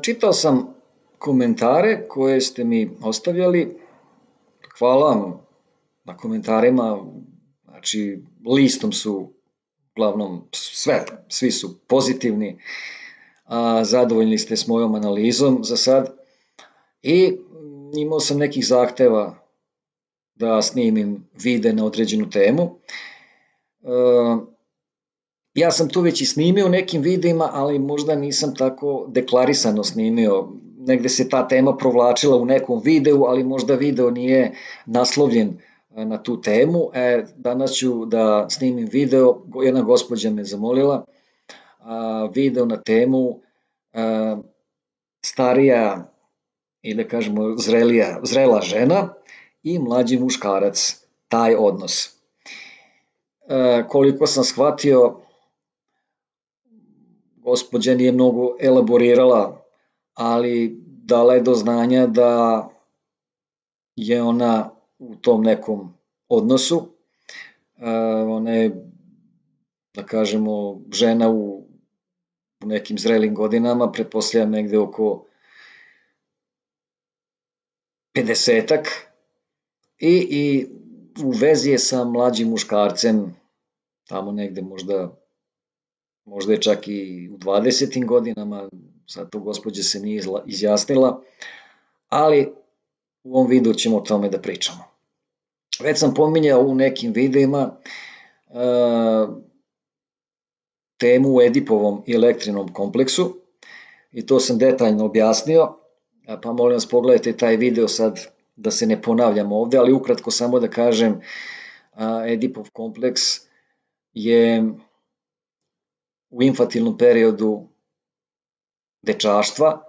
Čitao sam komentare koje ste mi ostavljali. Hvala vam na komentarima. Znači, listom su uglavnom svi su pozitivni. Zadovoljni ste s mojom analizom za sad. I imao sam nekih zahteva da snimim vide na određenu temu. Ja sam to već i snimio u nekim videima, ali možda nisam tako deklarisano snimio. Negde se ta tema provlačila u nekom videu, ali možda video nije naslovljen na tu temu. Danas ću da snimim video, jedna gospođa me zamolila, video na temu starija i da kažemo zrela žena i mlađi muškarac, taj odnos. Koliko sam shvatio, gospođa nije mnogo elaborirala, ali dala je do znanja da je ona u tom nekom odnosu. Ona je, da kažemo, žena u nekim zrelim godinama, pretpostavljam negde oko 50-ak i u vezi je sa mlađim muškarcem, tamo negde možda je čak i u 20. godinama, sad to gospođa se nije izjasnila, ali u ovom videu ćemo o tome da pričamo. Već sam pominjao u nekim videima temu u Edipovom i Elektrinom kompleksu i to sam detaljno objasnio, pa molim vas pogledajte taj video sad da se ne ponavljam ovde, ali ukratko samo da kažem, Edipov kompleks je u infantilnom periodu dečaštva,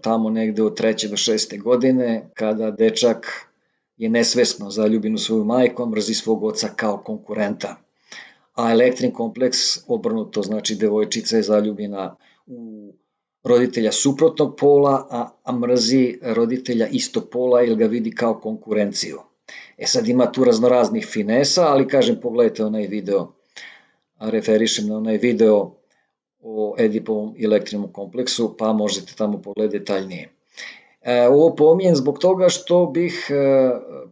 tamo negde od 3. do 6. godine, kada dečak je nesvesno zaljubljen u svoju majku, a mrzi svog oca kao konkurenta. A Elektrin kompleks obrnuto, znači devojčica je zaljubljena u roditelja suprotnog pola, a mrzi roditelja istog pola jer ga vidi kao konkurenciju. Sad ima tu raznoraznih finesa, ali kažem, pogledajte onaj video, referišem na onaj video o Edipovom i Elektrinom kompleksu, pa možete tamo pogledati detaljnije. Ovo pominjem zbog toga što bih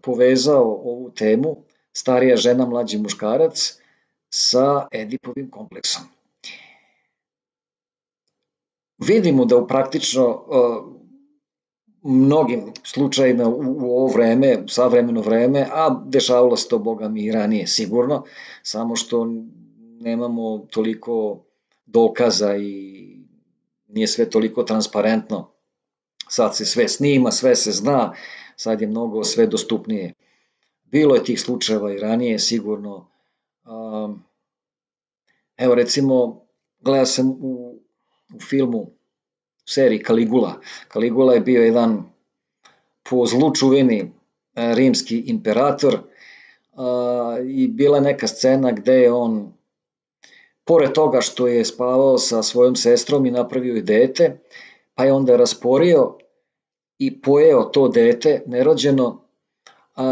povezao ovu temu starija žena, mlađi muškarac sa Edipovim kompleksom. Vidimo da u praktično mnogim slučajima u ovo vreme, savremeno vreme, a dešavalo se to, boga mi, i ranije sigurno, samo što nemamo toliko dokaza i nije sve toliko transparentno. Sad se sve snima, sve se zna, sad je mnogo sve dostupnije. Bilo je tih slučajeva i ranije sigurno. Evo recimo, gledao sam u filmu, u seriji Kaligula. Kaligula je bio jedan po zlu čuveni rimski imperator i bila neka scena gde je on, pored toga što je spavao sa svojom sestrom i napravio i dete, pa je onda rasporio i pojeo to dete nerođeno,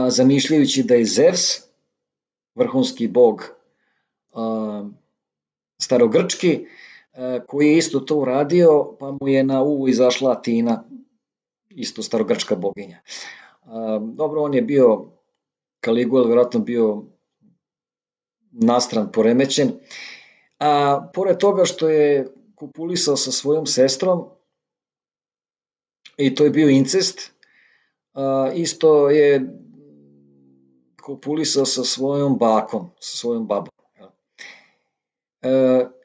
zamišljajući da je Zevs, vrhunski bog starogrčki, koji je isto to uradio, pa mu je na uvu izašla Atina, isto starogrčka boginja. Dobro, on je bio, Kaligula vjerojatno bio nastran, poremećen, a pored toga što je kopulisao sa svojom sestrom, i to je bio incest, isto je kopulisao sa svojom bakom, sa svojom babom.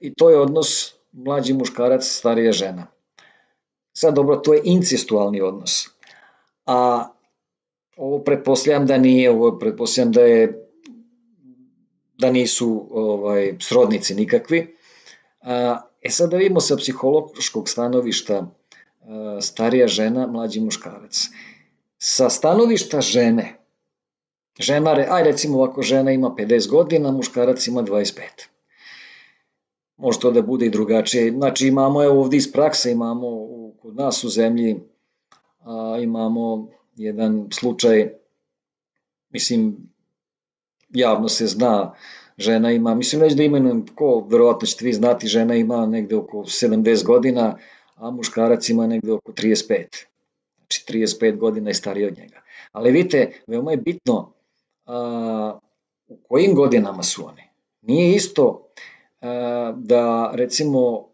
I to je odnos mlađi muškarac, starija žena. Sad dobro, to je incestualni odnos, a ovo pretpostavljam da nije, ovo pretpostavljam da nisu srodnici nikakvi. Sad da vidimo sa psihološkog stanovišta starija žena, mlađi muškarac. Sa stanovišta žene, ajde recimo ovako, žena ima 50 godina, muškarac ima 25. Može to da bude i drugačije. Znači imamo, evo ovdje iz prakse, imamo kod nas u zemlji, imamo jedan slučaj, mislim, javno se zna žena ima, mislim već da imenujem ko, verovatno ćete vi znati, žena ima negde oko 70 godina, a muškarac ima negde oko 35. Znači 35 godina je stariji od njega. Ali vidite, veoma je bitno u kojim godinama su oni. Nije isto da recimo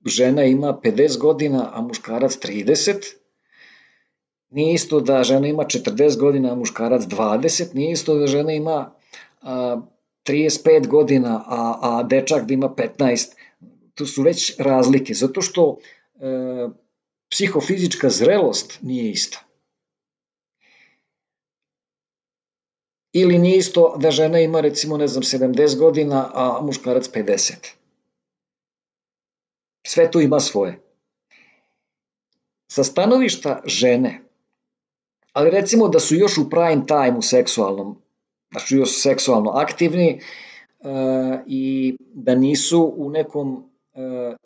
žena ima 50 godina, a muškarac 30. Nije isto da žena ima 40 godina, a muškarac 20. Nije isto da žena ima 35 godina, a dečak da ima 15. Tu su već razlike, zato što psihofizička zrelost nije ista. Ili nije isto da žena ima recimo, ne znam, 70 godina, a muškarac 50. Sve to ima svoje. Sa stanovišta žene, ali recimo da su još u prime time u seksualnom, znači još seksualno aktivni i da nisu u nekom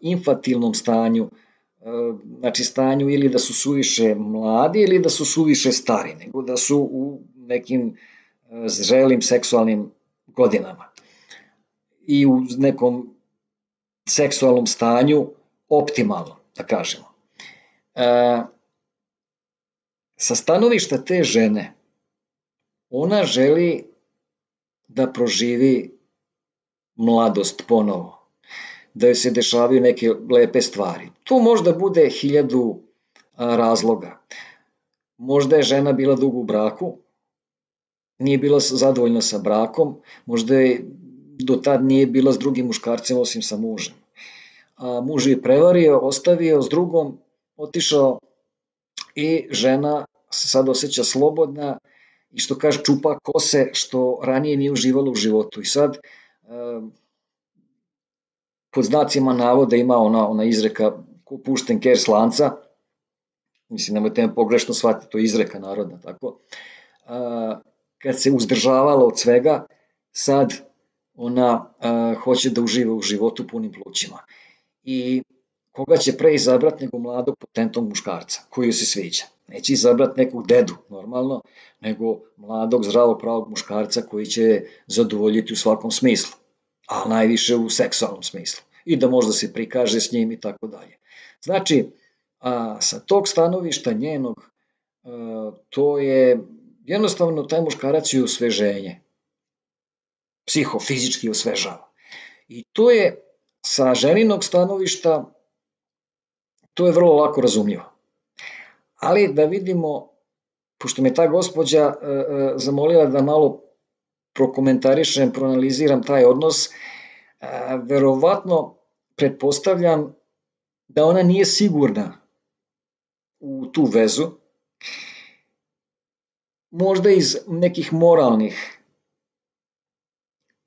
infantilnom stanju, znači stanju ili da su suviše mladi ili da su suviše stari, nego da su u nekim zrelim seksualnim godinama i u nekom seksualnom stanju optimalno, da kažemo. Sa stanovišta te žene, ona želi da proživi mladost ponovo, da joj se dešavaju neke lepe stvari. Tu možda bude 1000 razloga. Možda je žena bila dugo u braku, nije bila zadovoljna sa brakom, možda je do tad nije bila s drugim muškarcem osim sa mužem. Muž je prevario, ostavio s drugom, otišao i žena se sad osjeća slobodna i što kaže čupa kose što ranije nije uživala u životu. I sad pod znacima navoda ima ona izreka ko pušten ker s lanca, mislim nemojte me pogrešno shvatiti, to je izreka narodna, tako. Kad se uzdržavala od svega, sad ona hoće da uživa u životu punim plućima. I koga će pre izabrati nego mladog potentnog muškarca, koji joj se sviđa. Neće izabrati nekog dedu, normalno, nego mladog, zdravog, pravog muškarca koji će zadovoljiti u svakom smislu, a najviše u seksualnom smislu. I da možda se prikaže s njim i tako dalje. Znači, sa tog stanovišta njenog, to je jednostavno taj muškarac je osveženje. Psihofizički osvežava. I to je sa ženinog stanovišta, to je vrlo lako razumljivo. Ali da vidimo, pošto me ta gospođa zamolila da malo prokomentarišem, proanaliziram taj odnos, verovatno pretpostavljam da ona nije sigurna u tu vezu, možda iz nekih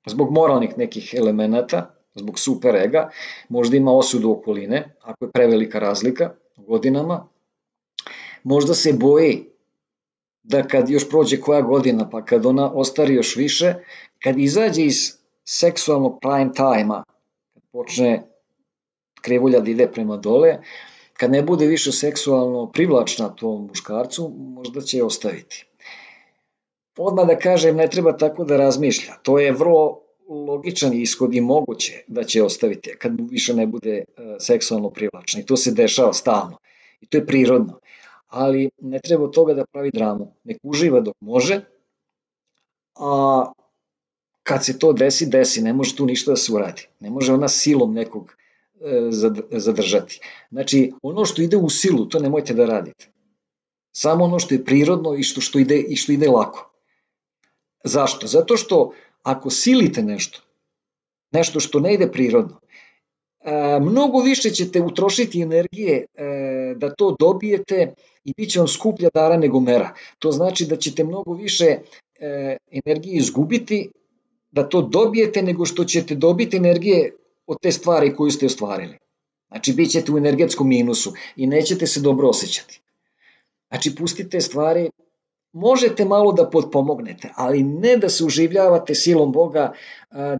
zbog moralnih nekih elemenata, zbog super ega, možda ima osudu okoline, ako je prevelika razlika u godinama, možda se boji da kad još prođe koja godina, pa kad ona ostari još više, kad izađe iz seksualnog prime time-a, kad počne krivulja da ide prema dole, kad ne bude više seksualno privlačna tom muškarcu, možda će je ostaviti. Odmah da kažem, ne treba tako da razmišlja, to je vrlo logičan ishod i moguće da će ostaviti kad više ne bude seksualno privlačna i to se dešava stalno i to je prirodno, ali ne treba od toga da pravi dramu, nek uživa dok može, a kad se to desi, desi, ne može tu ništa da se uradi, ne može ona silom nekog zadržati. Znači, ono što ide u silu, to nemojte da radite. Samo ono što je prirodno i što ide lako. Zašto? Zato što ako silite nešto što ne ide prirodno, mnogo više ćete utrošiti energije da to dobijete i bit će vam skuplja dara nego mera. To znači da ćete mnogo više energije izgubiti da to dobijete nego što ćete dobiti energije od te stvari koju ste ostvarili. Znači, bit ćete u energetskom minusu i nećete se dobro osjećati. Znači, pustite stvari, možete malo da potpomognete, ali ne da se uživljavate silom Boga,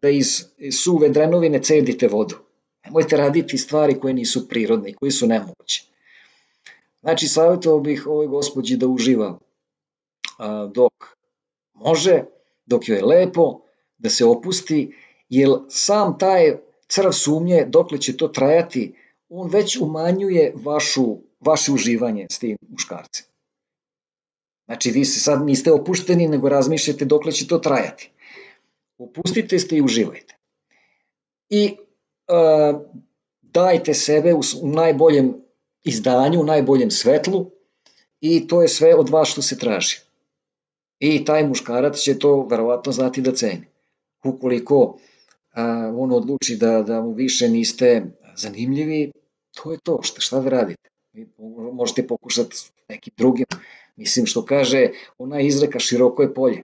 da iz suve drenovine cedite vodu. Nemojte raditi stvari koje nisu prirodne i koje su nemoguće. Znači, savjetovao bih ovoj gospođi da uživa dok može, dok joj je lepo, da se opusti, jer sam taj crv sumnje, dokle će to trajati, on već umanjuje vaše uživanje s tim muškarcem. Znači, vi se sad niste opušteni, nego razmišljate dokle će to trajati. Opustite se i uživajte. I dajte sebe u najboljem izdanju, u najboljem svetlu i to je sve od vas što se traži. I taj muškarac će to verovatno znati da ceni. Ukoliko on odluči da mu više niste zanimljivi, to je to, šta da radite. Možete pokušati nekim drugim. Mislim što kaže ona izreka široko je polje.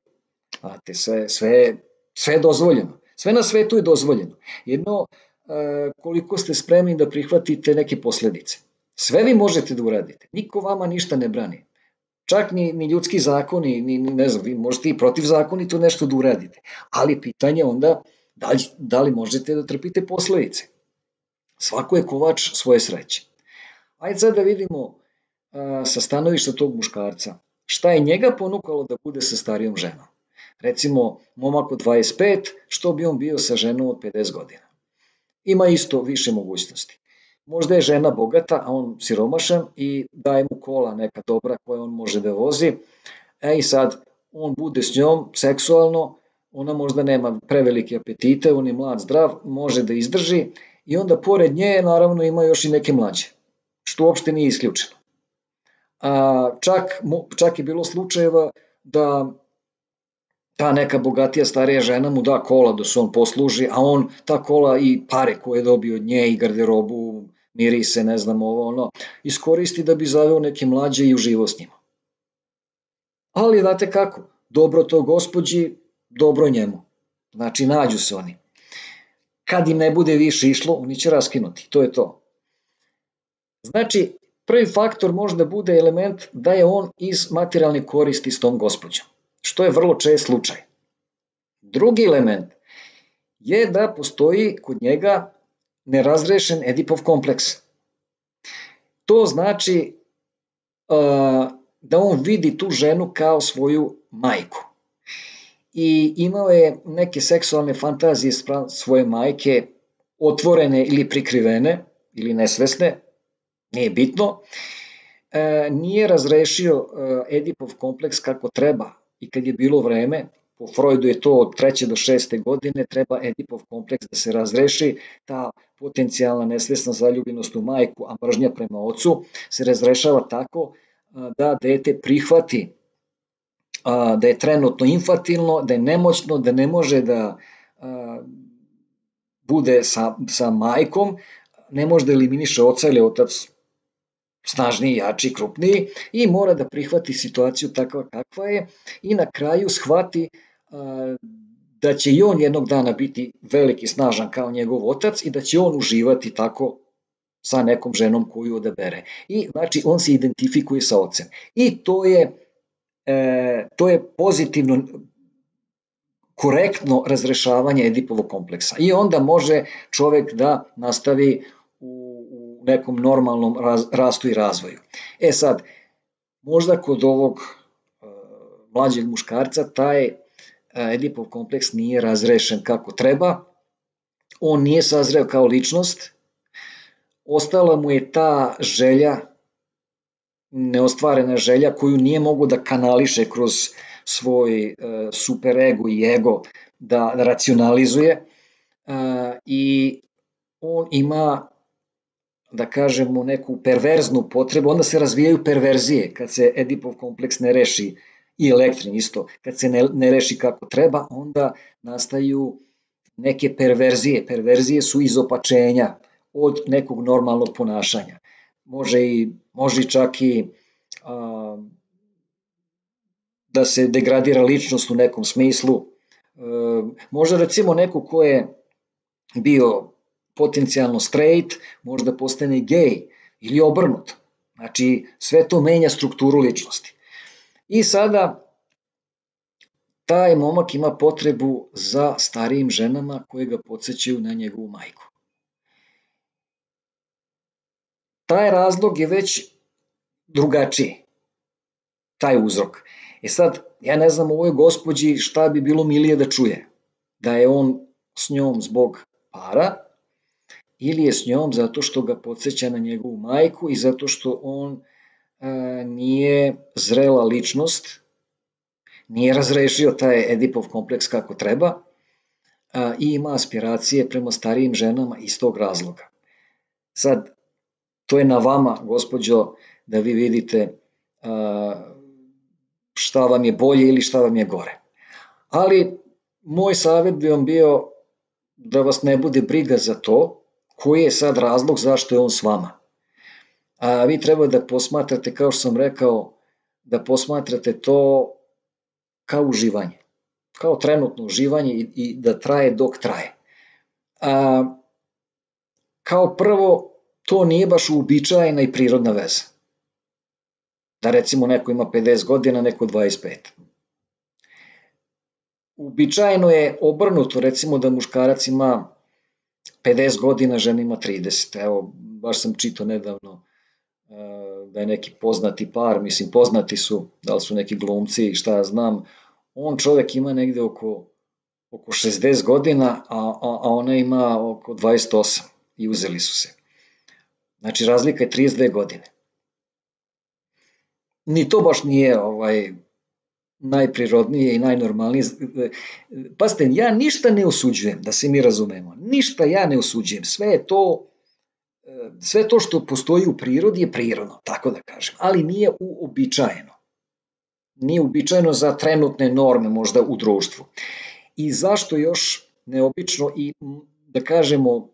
Znate, sve je dozvoljeno. Sve na svetu je dozvoljeno. Jedno, koliko ste spremni da prihvatite neke posledice. Sve vi možete da uradite. Niko vama ništa ne brani. Čak ni ljudski zakoni, ne znam, vi možete i protivzakonito nešto da uradite. Ali pitanje onda da li možete da trpite posledice. Svako je kovač svoje sreće. Ajde sad da vidimo sa stanovišta tog muškarca šta je njega ponukalo da bude sa starijom ženom. Recimo, momak od 25, što bi on bio sa ženom od 50 godina. Ima isto više mogućnosti. Možda je žena bogata, a on siromašan i daje mu kola neka dobra koje on može da vozi. I sad, on bude s njom seksualno, ona možda nema prevelike apetite, on je mlad, zdrav, može da izdrži i onda pored nje naravno ima još i neke mlađe, što uopšte nije isključeno. Čak je bilo slučajeva da ta neka bogatija starija žena mu da kola da se on posluži, a on ta kola i pare koje je dobio od nje i garderobu, mirise, ne znam ovo ono, iskoristi da bi zaveo neke mlađe i uživo s njima. Ali znate kako, dobro to gospođi, dobro njemu. Znači nađu se oni. Kad im ne bude više išlo, oni će raskinuti, to je to. Znači, prvi faktor može da bude element da je on iz materijalne koristi s tom gospođom, što je vrlo čest slučaj. Drugi element je da postoji kod njega nerazrešen Edipov kompleks. To znači da on vidi tu ženu kao svoju majku. I imao je neke seksualne fantazije spram svoje majke, otvorene ili prikrivene, ili nesvesne, nije bitno. Nije razrešio Edipov kompleks kako treba i kad je bilo vreme, po Freudu je to od 3. do 6. godine, treba Edipov kompleks da se razreši, ta potencijalna nesvesna zaljubljenost u majku, a mržnja prema ocu se razrešava tako da dete prihvati da je trenutno infantilno, da je nemoćno, da ne može da bude sa majkom, ne može da eliminiše oca ili otac snažniji, jači, krupniji i mora da prihvati situaciju takva kakva je i na kraju shvati da će i on jednog dana biti veliki, snažan kao njegov otac i da će on uživati tako sa nekom ženom koju odabere. I znači on se identifikuje sa ocem. I to je pozitivno, korektno razrešavanje Edipovog kompleksa. I onda može čovek da nastavi u nekom normalnom rastu i razvoju. Sad, možda kod ovog mlađeg muškarca taj Edipov kompleks nije razrešen kako treba, on nije sazreo kao ličnost, ostala mu je ta želja, neostvarena želja koju nije mogu da kanališe kroz svoj super ego i ego da racionalizuje i on ima, da kažemo, neku perverznu potrebu, onda se razvijaju perverzije kad se Edipov kompleks ne reši i Elektrin isto, kad se ne reši kako treba, onda nastaju neke perverzije. Perverzije su izopačenja od nekog normalnog ponašanja. Može čak i da se degradira ličnost u nekom smislu. Može recimo neko ko je bio potencijalno straight, možda postane gej ili obrnuto. Znači sve to menja strukturu ličnosti. I sada taj momak ima potrebu za starijim ženama koje ga podsjećaju na njegovu majku. Taj razlog je već drugačiji, taj uzrok. Sad, ja ne znam ovoj gospođi šta bi bilo milije da čuje. da je on s njom zbog para ili je s njom zato što ga podsjeća na njegovu majku i zato što on nije zrela ličnost, nije razrešio taj Edipov kompleks kako treba i ima aspiracije prema starijim ženama iz tog razloga. Sad, to je na vama, gospođo, da vi vidite šta vam je bolje ili šta vam je gore. Ali moj savjet bi vam bio da vas ne bude briga za to koji je sad razlog zašto je on s vama. A vi treba da posmatrate, kao što sam rekao, da posmatrate to kao uživanje, kao trenutno uživanje i da traje dok traje. Kao prvo, to nije baš uobičajena i prirodna veza. Da recimo neko ima 50 godina, neko 25. Uobičajeno je obrnuto, recimo da muškarac ima 50 godina, žena ima 30. Evo, baš sam čitao nedavno da je neki poznati par, mislim poznati su, da li su neki glumci i šta ja znam, on čovjek ima negde oko 60 godina, a ona ima oko 28 i uzeli su se. Znači razlika je 32 godine. Ni to baš nije najprirodnije i najnormalnije. Pazite, ja ništa ne osuđujem, da se mi razumemo. Ništa ja ne osuđujem. Sve to što postoji u prirodi je prirodno, tako da kažem. Ali nije uobičajeno. Nije uobičajeno za trenutne norme možda u društvu. I zašto još neobično i da kažemo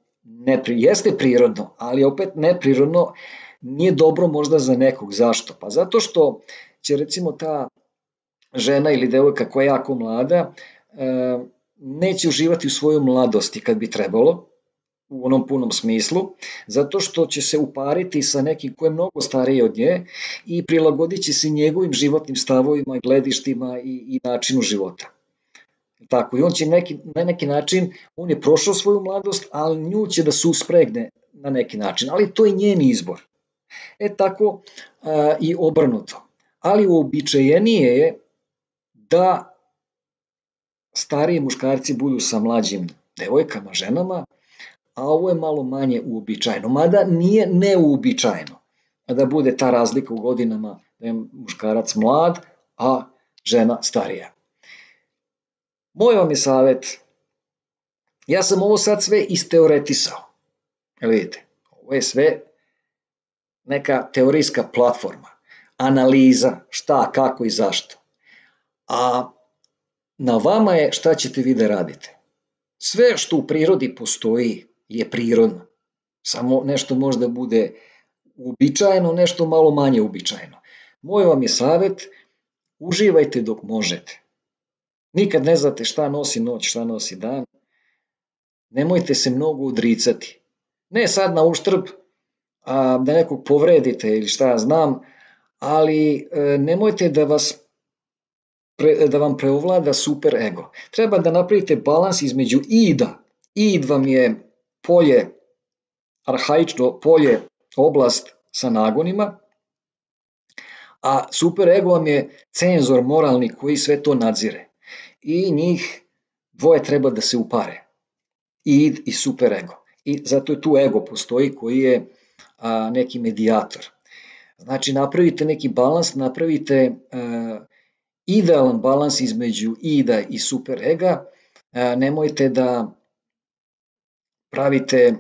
jeste prirodno, ali opet neprirodno nije dobro možda za nekog. Zašto? Pa zato što će recimo ta žena ili devojka koja je jako mlada neće uživati u svojoj mladosti kad bi trebalo, u onom punom smislu, zato što će se upariti sa nekim ko je mnogo stariji od nje i prilagodit će se njegovim životnim stavovima, gledištima i načinu života. Tako, i on će na neki način, on je prošao svoju mladost, ali nju će da se uspregne na neki način, ali to je njen izbor. Tako i obrnuto. Ali uobičajenije je da stariji muškarci budu sa mlađim devojkama, ženama, a ovo je malo manje uobičajeno, mada nije neuobičajeno da bude ta razlika u godinama, da je muškarac mlad, a žena starija. Moj vam je savjet, ja sam ovo sad sve isteoretisao, vidite, ovo je sve neka teorijska platforma, analiza šta, kako i zašto, a na vama je šta ćete vi da radite. Sve što u prirodi postoji je prirodno, samo nešto možda bude uobičajeno, nešto malo manje uobičajeno. Moj vam je savjet, uživajte dok možete. Nikad ne znate šta nosi noć, šta nosi dan. Nemojte se mnogo odricati. Ne sad na uštrb da nekog povredite ili šta ja znam, ali nemojte da vam preovlada super ego. Treba da napravite balans između ida. Id vam je polje, arhaično polje, oblast sa nagonima, a super ego vam je cenzor moralni koji sve to nadzire. I njih dvoje treba da se upare. Id i super ego. I zato je tu ego postoji koji je neki medijator. Znači napravite neki balans, napravite idealan balans između ida i super ega. Nemojte da pravite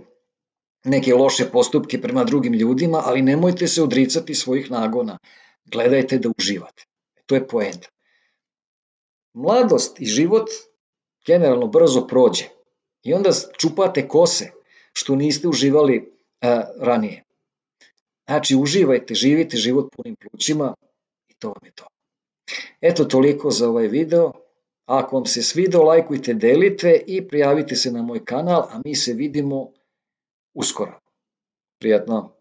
neke loše postupke prema drugim ljudima, ali nemojte se odricati svojih nagona. Gledajte da uživate. To je poenta. Mladost i život generalno brzo prođe i onda čupate kose što niste uživali ranije. Znači uživajte, živite život punim plućima i to vam je to. Eto toliko za ovaj video. Ako vam se svidao, lajkujte, delite i prijavite se na moj kanal, a mi se vidimo uskoro. Prijatno!